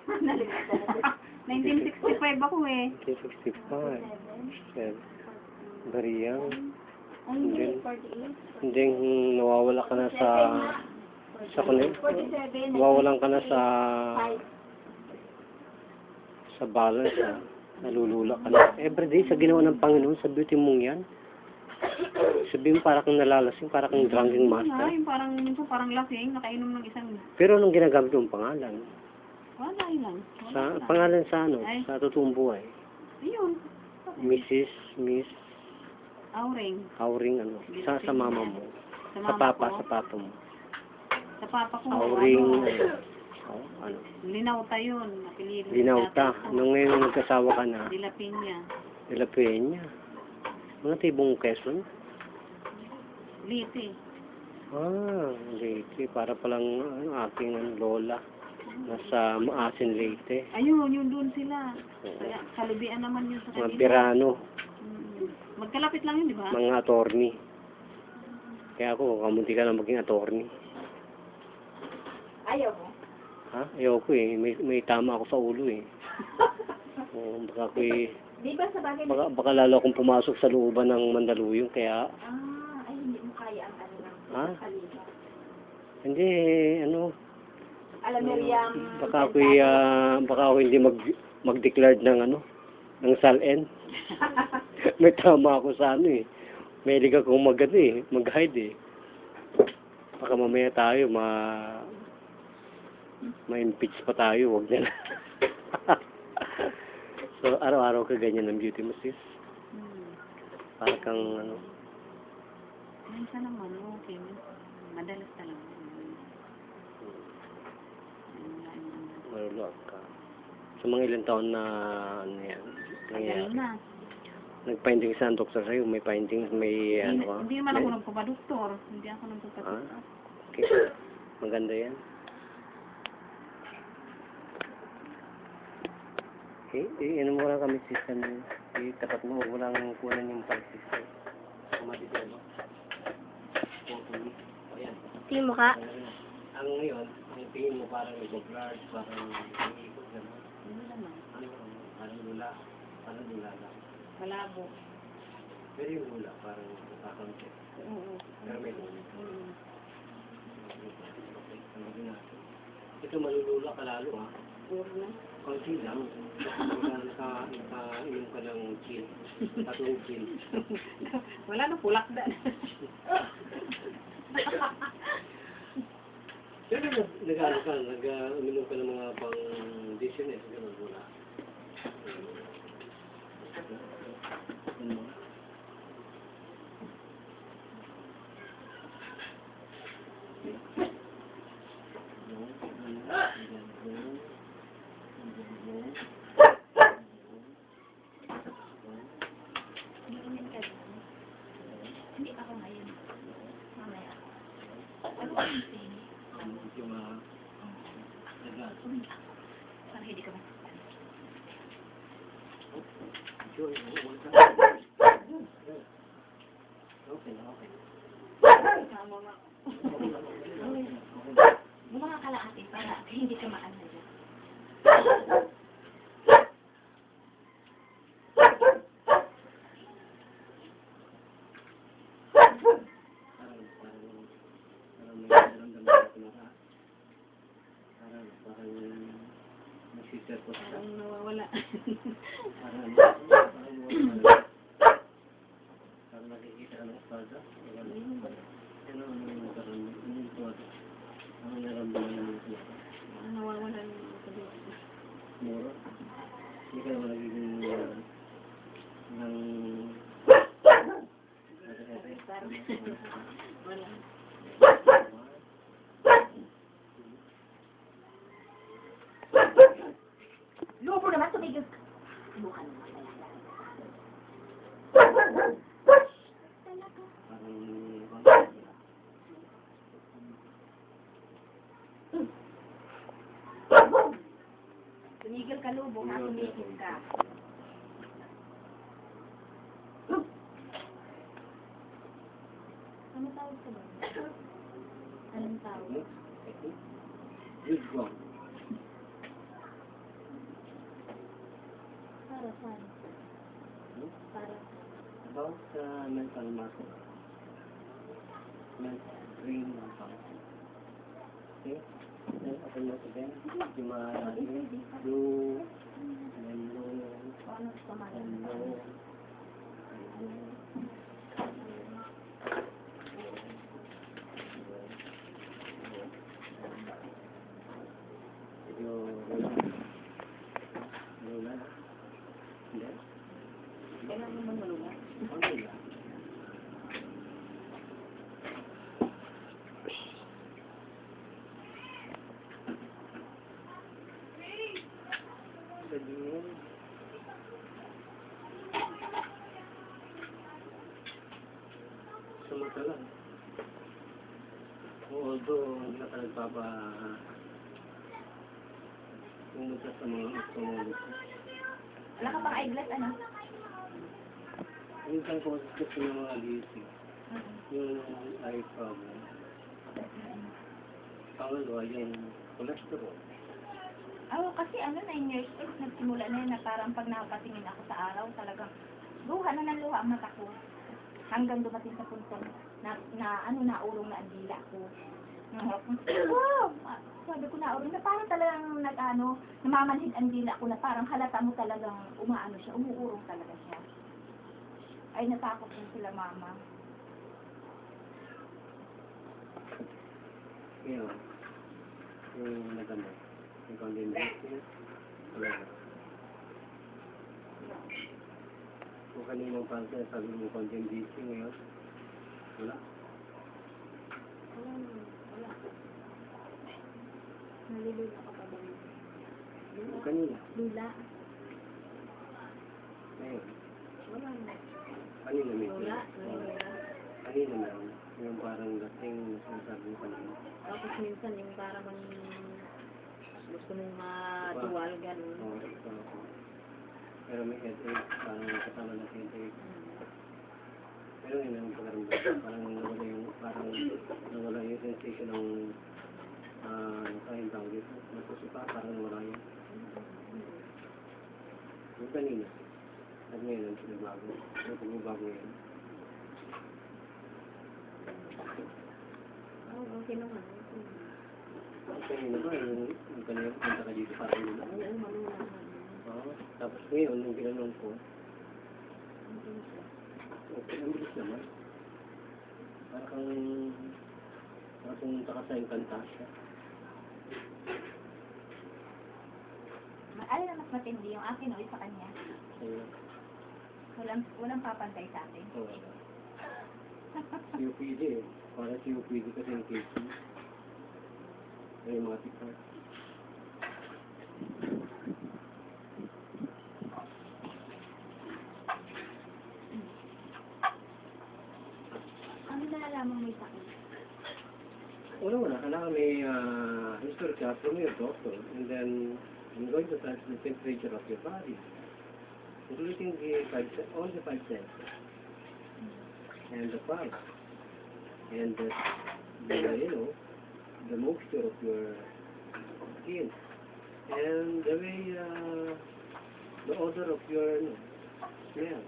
1965 ako eh. 1965. Shit. Bariyang. Ay, Hindi, nawawala ka na sa kunin. 47. Nawawalan ka na sa balance, ha? Nalulula ka na. Everyday, sa ginawa ng Panginoon, sa beauty mong yan. Sabihin mo, para kang nalalasing, para kang drunken master. Yung parang lasing, nakainom ng isang... Pero anong ginagamit mong pangalan? Wala lang. Sa pangalan sa ano? Sa totoong buhay? Ayun. Miss Auring. Auring, ano? Sa mama mo? Sa mama ko. Sa papa mo? Sa papa ko. Auring, ano? Linauta yun. Apelido. Linauta. Nung ngayon nagkasawa ka na? De La Peña. De La Peña. Mga tibong Quezon? Liti. Leyte. Para palang aking lola. Nasa Maasin, Leyte. Ayun, yun doon sila. Kaya kalubian naman yun sa kanila. Mga Pirano. Magkalapit lang yun, di ba? Mga attorney. Kaya ako, kamunti ka lang maging attorney. Ayaw mo? Ha? Ayoko eh. May tama ako sa ulo eh. Baka ako eh. Di ba sa bagay? Baka lalo akong pumasok sa looban ng Mandaluyong, kaya... Ay, hindi mo kaya ang ano ng kaliba. Hindi, ano... Alam mo yung... Baka ako hindi mag-declared ng ano, ng SALN. May tama ako sa ano eh. May liga kong mag-hide eh. Baka mamaya tayo, ma-impeach pa tayo, wag na. So, araw-araw ka ganyan ng beauty mo, sis? Para kang, ano? Minsan naman, okay. Madalas talaga. Marulog ka. Sa mga ilang taon na, ano yan, nangyayari. Na. Nag-findings sa doktor sa'yo, may findings, may, ano ka? Hindi naman ako nagpapadoktor. Hindi ako nagpapadoktor. Okay. Maganda yan. Okay, ano mo lang kami system mo. Tapat mo, walang kunan yung pag-system. Kumatitya mo. Ayan. Tingin mo ka? Ang ngayon, ang tingin mo parang nag-blurred, parang nag-iikot na mo. Hindi naman. Parang lula lang. Malabo. Pero yung lula, parang nakakamit. Oo. Pero may lula. Okay, ano natin? Ito malulula ka lalo ha. Puro na. Konti lang. Naka-inom ka ng chill. Tatong chill. Wala na, pulak na. Pero nag-uminom ka ng mga pang-business. Ganun wala. Hindi ako ngayon. Mamaya. Para hindi ka masaktan. Mga kalahati para hindi ka maano dyan. Parang nawawala. Parang nakikita ka ng espada. Ano naramdaman naman ito? Nawawala na yung sabi. Mura? Hindi ka naman nagiging ng... Wala. Lobo naman, tumigil ka. Bukan naman. Tumigil ka, Lobo, ha? Tumigil ka. Ano tawag ka ba? Anong tawag? Good one. mental muscle. Mental brain muscle. Okay? Then open your again. Yung mga blue, yellow, Paano sa mga? yellow, Lula. Hindi. Kailangan naman malula. Lula. Ganyan. Sa mata lang. Although, hindi ka pumunta sa mga ophthalmologist. Wala ka pang eyeglass, ano? Minsan ko kasi ng mga DC, yung eye problem. Pangalawa, yung cholesterol. Kasi 9 years old, nagsimula na yun na parang pag nakapatingin ako sa araw, talagang luha na ng luha ang mata ko. Hanggang dumating sa puntong naurong na ang dila ko. Wow! Sabi ko naurong na parang talagang namamanhid ang dila ko na parang halata mo talagang siya, umuurong talaga siya. Ay, natakot din sila mama. Ngayon, yung nagamot, yung condensation, wala na. Kung kaninong pangka, sabi mo condensation ngayon, wala. Wala. Nalilula ka pa ba? Yung kanina, Lula. ngayon, Wala na. kanina may Lula. kanina meron, yung parang lasing na sinasabi mo kanina. Tapos minsan yung parang gusto mong maduwal, gano'n. Oo. Pero may headache, parang kasama ng headache. Pero yun ang pagkaramdam, parang nawala yung sensation ng tawag dito, nasusuka, parang nawala yun. Yung kanina, at ngayon ang pagbabago, yung pagbabago yun. Okay naman. Kanina ba, yung kanina punta ka dito parang nila? Oo, malula. Oo, tapos ngayon, nung ginanong ko, okay, ang bilis naman. Parang takasayang kantasya. Alam na mas matindi yung akin o sa kanya. Ayun. Walang papantay sa atin. Oo. COPD eh. Para COPD kasi yung case. Ay, mga tikar. Ano nalalaman mo yung sakit? Wala. Kailangan may history ka from your doctor. And then, I'm going to touch the temperature of your body. Including all the 5 senses. And the pulse. And the moisture of your skin. And the way, the odor of your smell.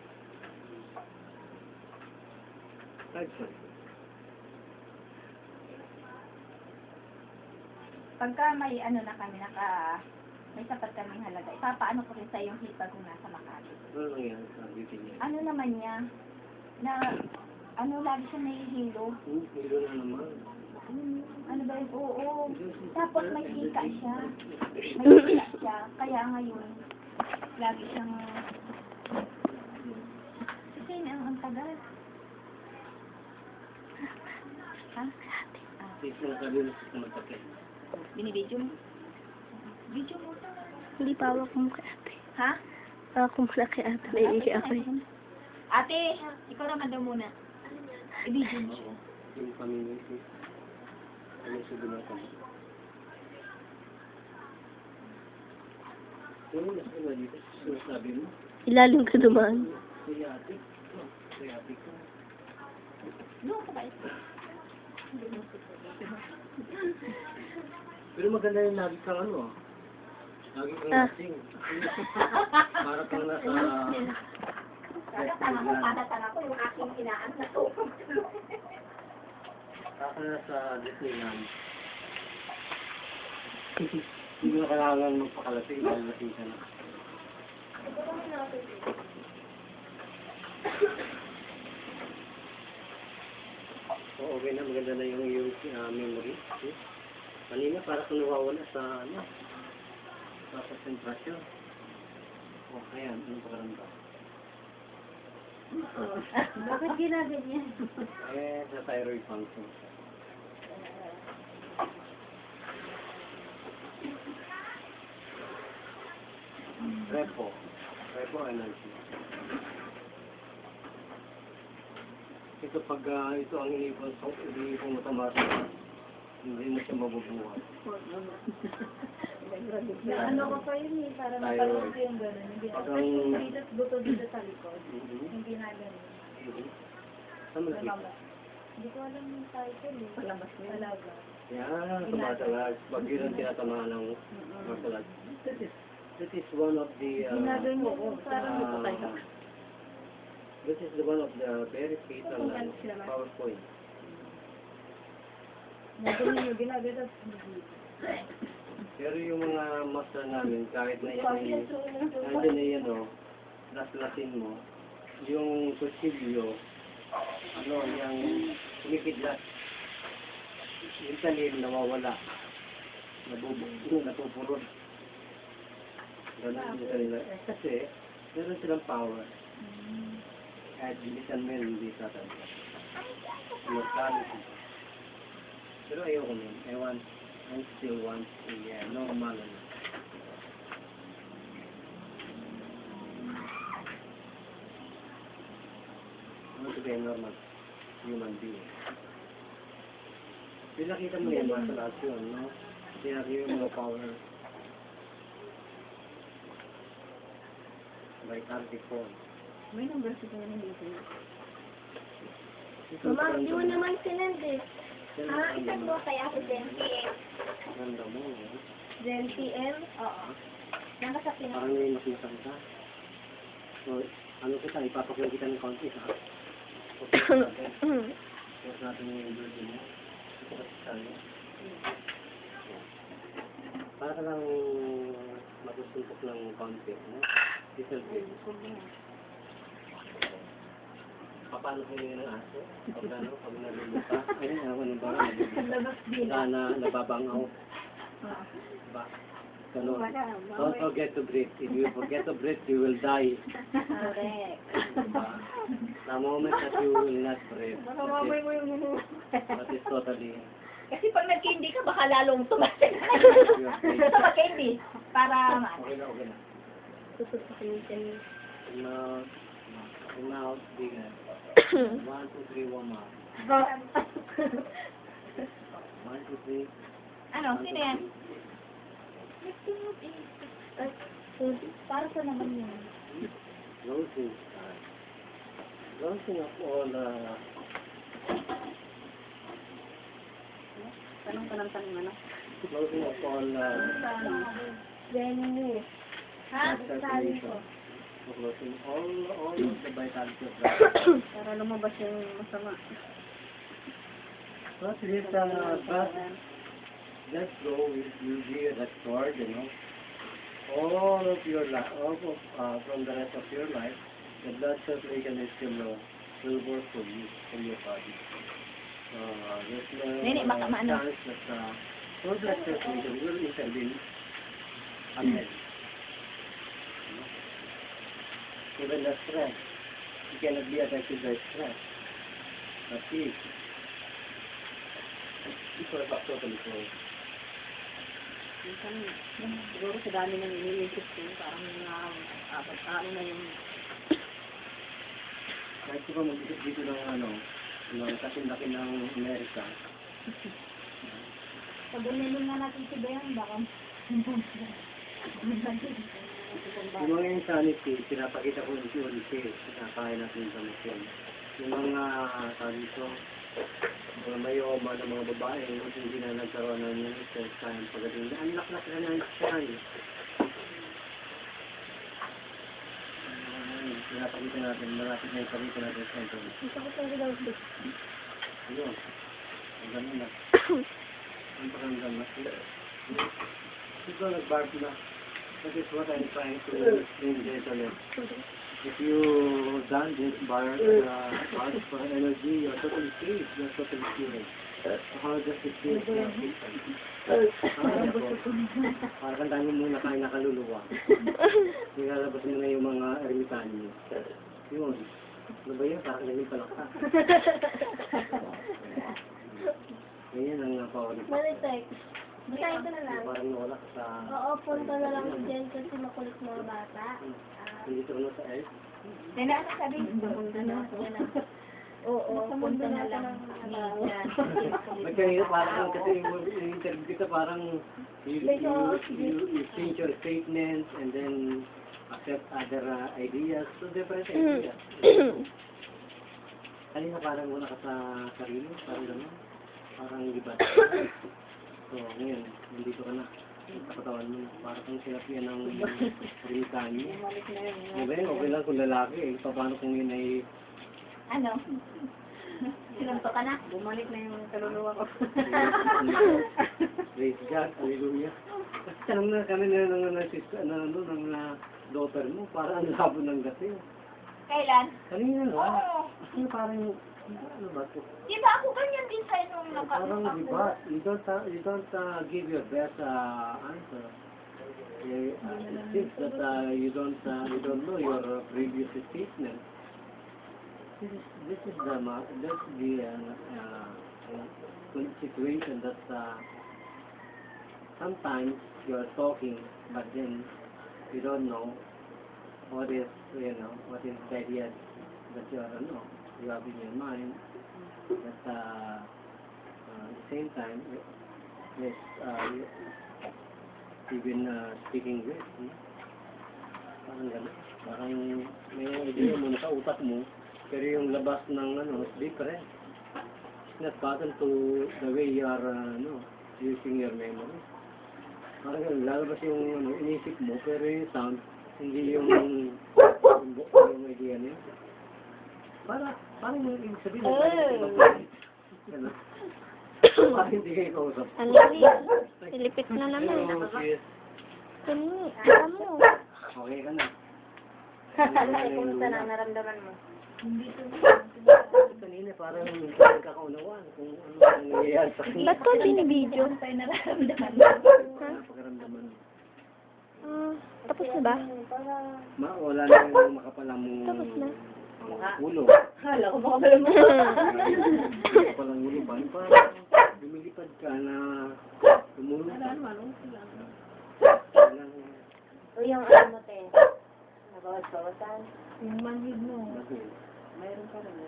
5 senses. Pagka may na kami, may sapat kaming halaga, ipapaano ko rin sa yung hipag kung nasa Makati. Ano yan? Sabi niya. Ano naman niya, lagi siya nahihilo. Hilo na naman. Ano ba yun? Oo. Tapos may hika siya. Kaya ngayon, lagi siyang... Kasi ang tagal. Ha? Ito na sabi mo sa magkakit. Binibidyo mo? Video mo ito. Hindi pa hawak mo kay ate. Ha? Hawak mo na kay ate. Naiihi ako eh. Ate, ikaw naman daw muna. I-video mo siya. Yung community. Ano sa binata mo? Yung nasa na dito, sinasabi mo. Ilalim ka dumaan. Kuyatik. Kuyatik ka. Doon ka ba ito? Pero maganda yung lagi kang lagi kang lasing. Para kang nasa Tanga mo, padatan ako yung aking inaan na to. Saka na sa Disneyland. Hindi mo na kailangan magpakalasing, lasing ka na. Oo, okay na, maganda na yung memory. Kanina, para kung nawawala sa, sa konsentrasyon. Okay, yan. Anong pakaramdam? Bakit ginaganyan? Eh, sa thyroid function. Repo energy. Ito pag ito ang inipon mo tumatas, hindi na siya mabubuhay. Ano ko pa yun eh, para mapanood ko yung gano'n. Hindi Pag ako. ang- Tapos dito, buto dito sa likod. Mhm. Hindi na gano'n. Saan mo nakita? Nalabas. Hindi ko alam yung title eh. Palabas mo. Talaga. Yan, tumatalas. Pag yun ang tinatamaan ng martial arts. That is one of the Ginagawa ko. Parang ito tayo. this is the one of the very fatal PowerPoint. Nagawa nyo, ginagawa. Pero yung mga master namin, kahit na yan, nandiyan na yan o, laslasin mo, yung kutsilyo, yung kumikidlat, yung talim nawawala, napupurot. Ganun yung kanila. Kasi, meron silang power. Kahit bilisan mo yun, hindi sa tayo. Mortality. Pero ayoko nun. I still want normal. I want to be a normal human being. Pinakita mo yung martial arts yun, no? Sinabi yung mga power. Vitality form. May number si Kuya ng dito. Mama, hindi mo naman sinend eh. Isang mo kaya ako dentist. Ganda mo, eh. Then PM? Oo. Nakasapin ako. Parang may mas masakita. So, ano kita, ipapakuha kita ng konti, ha? Huwag natin yung birthday mo. Ito kasi tayo. Para lang matusuntok ng konti, no? Little bit. Paano ko yun ng aso? Pag nalulupa? Ay, ano ba? Labas din. Sana nababangaw. Ba? Ganun. Don't forget to breathe. If you forget to breathe, you will die. Correct. Diba? The moment that you will not breathe, Baka mamay mo yung munu. that is totally Kasi pag nag-candy ka, baka lalong tumasin. your Gusto mag-candy. Para Okay na. Tututukin niya. Mouth, bigger. 1, 2, 3, warm up. 1, 2, 3. Ano, sino yan? Para sa naman yun. Closing. Closing of all Tanong ka ng tanong ano? closing of all Ha? circulation. Closing all of the vitality of life. Para lumabas yung masama. But this blood flow will be restored, you know. All of your life, from the rest of your life, the blood circulation is will work for you, in your body. There's no Nene, baka maano. chance that your blood circulation will intervene ahead. Even the stress, you cannot be affected by stress. Fatigue. Ito ay totally closed. Minsan, siguro sa dami ng iniisip ko, parang ano na yung Kahit ko pa mag-isip dito ng kasindaki ng Amerika. Pag ganilin nga natin si Bayan, baka Yung mga insanity, pinapakita ko yung unti, pinapakain natin sa mission. Yung mga dito, mga mayoma ng mga babae, hindi na nagkaroon ng self time pagdating. Ang laklak na ng siya. Pinapakita Palitan natin, malapit na yung palitan natin sa ito. Ang sakit ng galaw ko. Ayun. Ang ganda na. Ang pakiramdam na. Ito, nag-barb na. That is what I'm trying to explain this on it. If you done this barb for energy, you're totally safe. You're totally cured. So how does it feel? Parang kantahin mo muna kayo nakaluluwa. Nilalabas mo na yung mga ermitanyo. Yun. Ano ba yun? Parang naging palakta. Ganyan ang pawalit. Maritek. Basahin ko na lang. Parang nawala ka sa... Oo, punta na lang dyan kasi makulit mga bata. Nandito na sa earth. Nana, ano sabi? Punta na. Oo, punta na lang. Magkanina parang kasi yung interview kita parang you change your statements and then accept other ideas. So different ideas. Kanina parang wala ka sa sarili, parang gano'n. Parang libat. So ngayon, nandito ka na. Sa katawan mo, parang kang sinapian ng rinitanya. Bumalik na yun. Diba yun, okay lang kung lalaki eh. Paano kung yun ay Ano? Sinunto ka na? Bumalik na yung kaluluwa ko. praise God, hallelujah. Tanong na kami ng daughter mo, parang ang labo ng gati. Kailan? Kanina no? Oo. Ano parang, ano ba ito? Di ba ako ganyan din sa'yo nung Parang diba, you don't give your best answer. It seems that you don't know your previous statement. This is the situation that sometimes you are talking, but then you don't know what is the idea that you have in your mind. But at the same time, yes, even speaking with, parang gano'n. Parang may idea mo sa utak mo, pero yung labas ng is different. It's not button to the way you are using your memory. Parang gano'n, lalabas yung inisip mo, pero yung sound, hindi yung idea niya. Parang yung ibig sabihin na parang hindi kayo kausap. Ang lilit. Silipit na naman. Hello, sis. Kani, alam mo. Okay ka na. Kumusta na naramdaman mo? Kanina parang nagkakaunawaan kung ano ang nangyayari sa kanya. Ba't ko binibideo? Sa'yo nararamdaman. Napakaramdaman. Tapos na ba? Wala na yung makapalang Tapos na. ulo. Hala ko baka pala mo. Makapalang ulo ba? Parang lumilipad ka na tumulong ka. O yung ano mo, te? Nakawas-kawasan? Yung manhid mo. Bakit? Mayroon ka rin.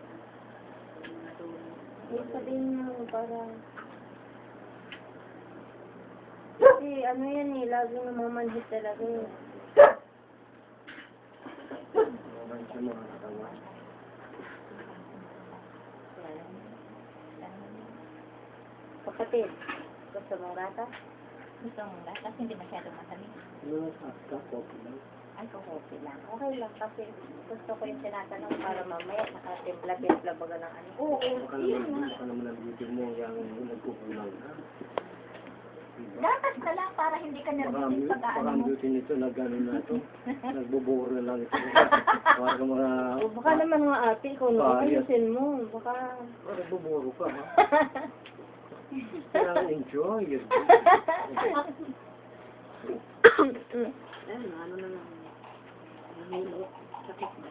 Yung sabihin mo, parang... Kasi ano yan eh, lagi namamanhid talaga eh. Okay sa mga katawan. Kapatid, gusto mong gatas? Gusto mo ba? Kasi hindi masyadong masamig. Ano na sa coffee lang? Ay, kukupi lang. Okay lang kasi gusto ko yung tinatanong para mamaya nakatimpla-timpla baga ng ano. Oo, Baka naman ang video mo yung nagkukulang ka. Gatas na lang para hindi ka nervous pag Baka ano ang mo. beauty nito nag-ano na ito. Nagbuburo na lang ito. Baka mga... O baka naman nga ate, ikaw na ayusin mo. Baka... Nagbuburo ka ha? Kailangan enjoy it. Ayun, ano na lang. Nahilo. Sakit na.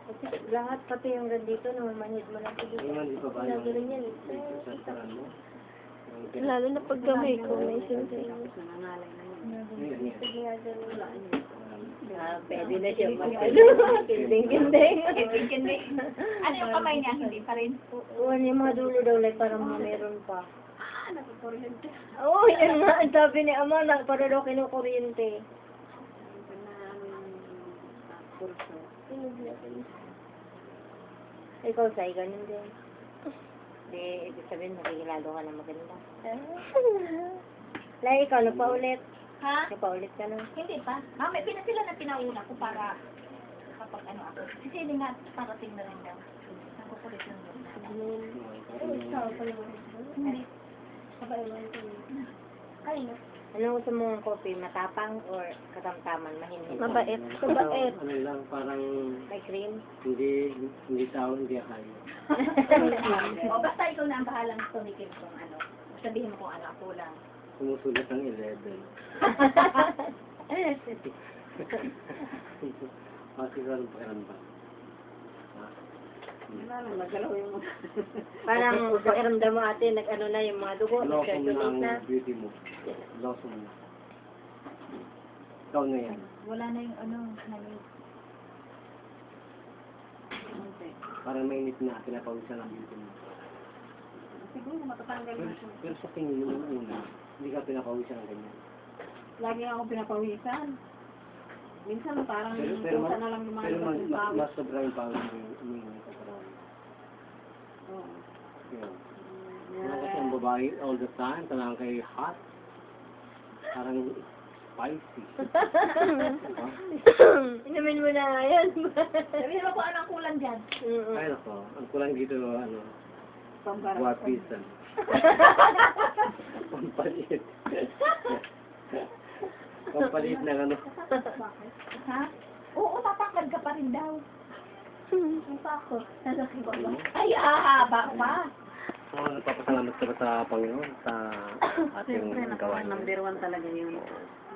Kasi lahat pati yung gandito, namamanhid mo lang siguro. Ngayon, di pa ba Lagi rin yan eh. sa saran mo? Lalo na pag gamay ko, may sensation. Tapos nangangalay na yun. Ngayon, Sige nga dyan. Pwede na siya Kinding-kinding. Hindi. Ano yung kamay niya? Hindi pa rin. Uwan yung mga dulo daw, like parang meron pa. Ah, nakakuryente. Oo, yan nga. Ang sabi ni Ama, para daw kinukuryente. Na ano yung kurso. Ikaw, Sai, ganun din. Hindi, ibig sabihin, makikilalo ka na maganda. Lai, ikaw, ano pa ulit? Ha? Napaulit ka na. Hindi pa. Mami, sila na pinauna ko para kapag ano ako. Si Celine nga parating na rin daw. Nagkukulit lang daw. Hindi. Kanino? Ano gusto mong coffee? Matapang or katamtaman? Mahinhin? Mabait. Ano lang, parang May cream? hindi tao, hindi akayo. O basta ikaw na ang bahalang tumikim kung ano. Sabihin mo kung ano ako lang. Sumusulat ng 11. Kasi ganun pakiramdam. Wala lang, nagalaw yung Parang pakiramdam mo ate, nag-ano na yung mga dugo, Loso mo nag-circulate na. ng beauty mo. Loso mo na. Ikaw na yan. Wala na yung ano, nani. Parang mainit na, pinapawisan ang beauty mo. siguro matatanggal na siya. Pero sa tingin mo nung una, hindi ka pinapawisan ng ganyan. Lagi ako pinapawisan. Minsan parang Pero pusa na lang naman pero yung pawis. mas sobra yung pawis mo yung umiinit sa katawan. Oo. Yun. Ano kasi ang babae all the time, talagang kayo hot. Parang spicy. Diba? Inumin mo na yan. Sabihin mo kung ano ang kulang dyan. Ay nako, ang kulang dito, ano, Pambara. guwapisan. Pampalit. Pampalit ng ano. Ha? Oo, tatangkad ka pa rin daw. Ang takot. Ay, hahaba pa. Oo, nagpapasalamat ka ba sa Panginoon sa ating gawa niya? Number 1 talaga yun.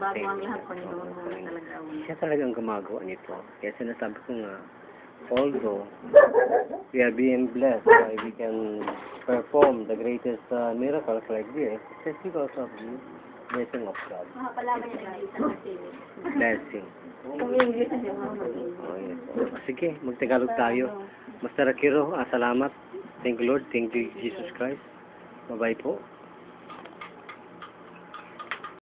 Bago ang lahat, Panginoon mo na talaga. Siya talagang gumagawa nito. Kaya sinasabi ko nga, although we are being blessed, we can perform the greatest miracles like this, it's because of the blessing of God. Palaban niya na isang sili. Blessing. English na yung mga Oh, yes. Sige, magtagalog tayo. Master Akiro, salamat. Thank you Lord. Thank you Jesus Christ. Bye-bye po.